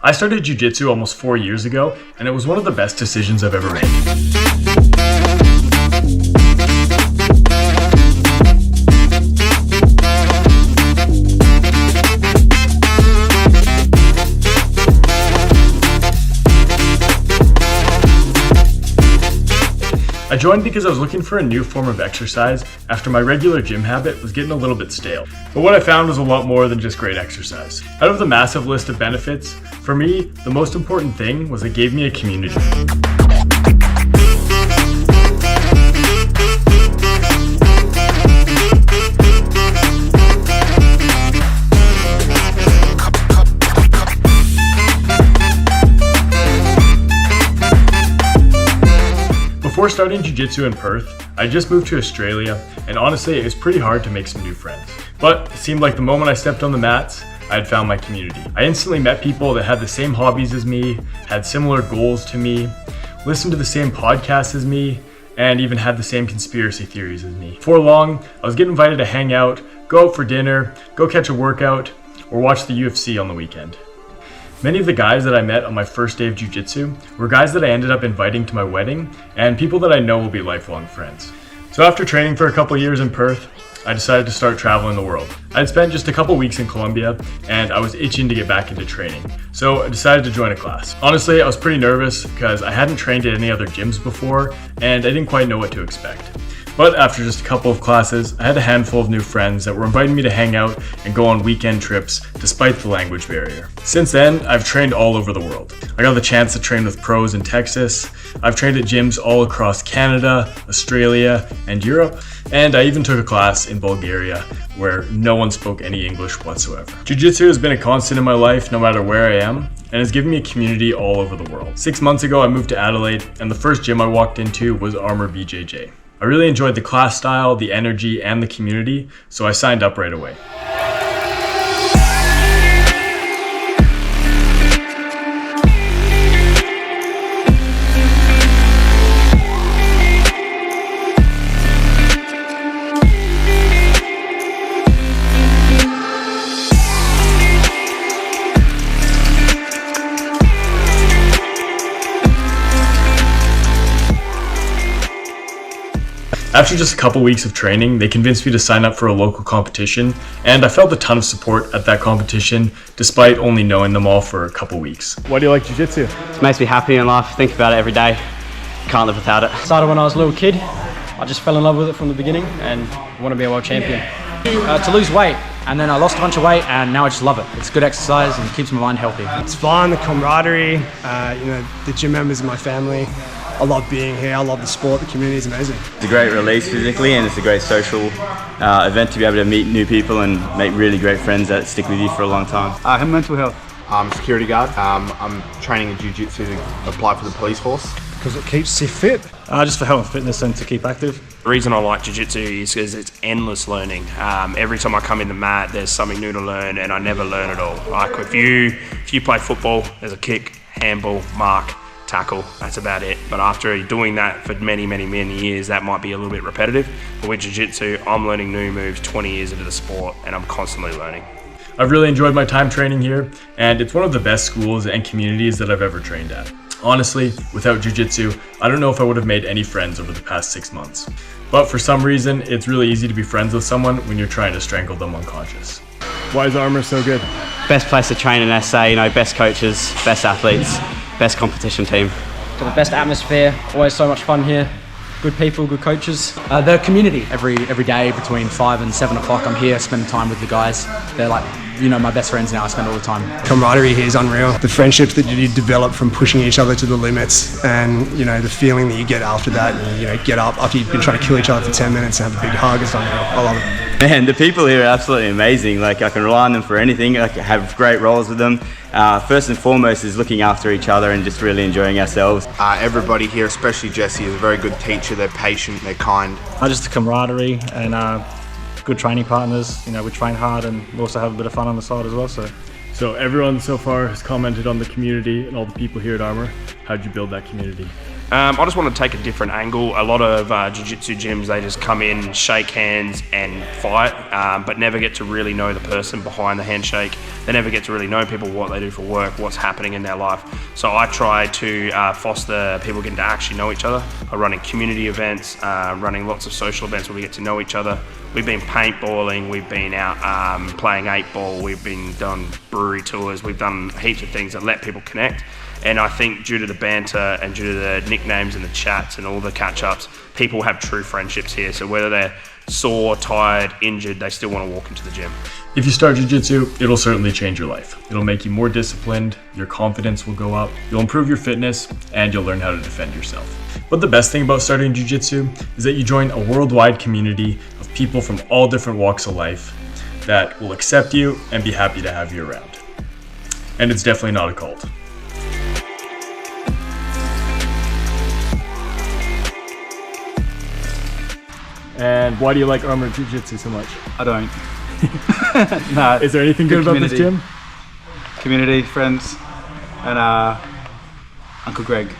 I started Jiu-Jitsu almost 4 years ago, and it was one of the best decisions I've ever made. I joined because I was looking for a new form of exercise after my regular gym habit was getting a little bit stale. But what I found was a lot more than just great exercise. Out of the massive list of benefits, for me, the most important thing was it gave me a community. Before starting Jiu-Jitsu in Perth, I just moved to Australia, and honestly, it was pretty hard to make some new friends. But it seemed like the moment I stepped on the mats, I had found my community. I instantly met people that had the same hobbies as me, had similar goals to me, listened to the same podcasts as me, and even had the same conspiracy theories as me. Before long, I was getting invited to hang out, go out for dinner, go catch a workout, or watch the UFC on the weekend. Many of the guys that I met on my first day of Jiu-Jitsu were guys that I ended up inviting to my wedding and people that I know will be lifelong friends. So after training for a couple years in Perth, I decided to start traveling the world. I'd spent just a couple weeks in Colombia and I was itching to get back into training. So I decided to join a class. Honestly, I was pretty nervous because I hadn't trained at any other gyms before and I didn't quite know what to expect. But after just a couple of classes, I had a handful of new friends that were inviting me to hang out and go on weekend trips despite the language barrier. Since then, I've trained all over the world. I got the chance to train with pros in Texas. I've trained at gyms all across Canada, Australia, and Europe. And I even took a class in Bulgaria where no one spoke any English whatsoever. Jiu-Jitsu has been a constant in my life no matter where I am, and has given me a community all over the world. 6 months ago, I moved to Adelaide, and the first gym I walked into was Armour BJJ. I really enjoyed the class style, the energy, and the community, so I signed up right away. After just a couple weeks of training, they convinced me to sign up for a local competition, and I felt a ton of support at that competition, despite only knowing them all for a couple weeks. Why do you like Jiu-Jitsu? It makes me happy in life. Think about it every day. Can't live without it. Started when I was a little kid. I just fell in love with it from the beginning and want to be a world champion. To lose weight, and then I lost a bunch of weight, and now I just love it. It's good exercise and keeps my mind healthy. It's fun, the camaraderie, the gym members of my family. I love being here, I love the sport, the community is amazing. It's a great release physically, and it's a great social event to be able to meet new people and make really great friends that stick with you for a long time. Mental health. I'm a security guard. I'm training in Jiu-Jitsu to apply for the police force. Because it keeps you fit. Just for health and fitness and to keep active. The reason I like Jiu-Jitsu is because it's endless learning. Every time I come in the mat, there's something new to learn, and I never learn it all. Like if you play football, there's a kick, handball, mark, tackle, that's about it. But after doing that for many years, that might be a little bit repetitive. But with Jiu-Jitsu, I'm learning new moves 20 years into the sport, and I'm constantly learning. I've really enjoyed my time training here, and it's one of the best schools and communities that I've ever trained at. Honestly, without Jiu-Jitsu, I don't know if I would have made any friends over the past 6 months. But for some reason, it's really easy to be friends with someone when you're trying to strangle them unconscious. Why is Armour so good? Best place to train in SA, best coaches, best athletes, best competition team. Got the best atmosphere, always so much fun here. Good people, good coaches. The community, every day between 5 and 7 o'clock, I'm here spending time with the guys. They're like, my best friends now. I spend all the time. Camaraderie here is unreal. The friendships that you develop from pushing each other to the limits, and the feeling that you get after that, and get up after you've been trying to kill each other for 10 minutes and have a big hug is unreal. I love it. Man, the people here are absolutely amazing. I can rely on them for anything. I have great roles with them. First and foremost is looking after each other and just really enjoying ourselves. Everybody here, especially Jesse, is a very good teacher. They're patient, they're kind. Just the camaraderie and good training partners. We train hard and we also have a bit of fun on the side as well. So everyone so far has commented on the community and all the people here at Armour. How'd you build that community? I just want to take a different angle. A lot of jiu-jitsu gyms, they just come in, shake hands and fight, but never get to really know the person behind the handshake. They never get to really know people, what they do for work, what's happening in their life. So I try to foster people getting to actually know each other by running community events, running lots of social events where we get to know each other. We've been paintballing, we've been out playing 8-ball, we've been done brewery tours, we've done heaps of things that let people connect. And I think due to the banter and due to the nicknames and the chats and all the catch-ups, people have true friendships here. So whether they're sore, tired, injured, they still want to walk into the gym. If you start jiu-jitsu, it'll certainly change your life. It'll make you more disciplined, your confidence will go up, you'll improve your fitness, and you'll learn how to defend yourself. But the best thing about starting jiu-jitsu is that you join a worldwide community of people from all different walks of life that will accept you and be happy to have you around. And it's definitely not a cult. And why do you like Armour Jiu-Jitsu so much? I don't. No. Is there anything good about this gym? Community, friends, and Uncle Greg.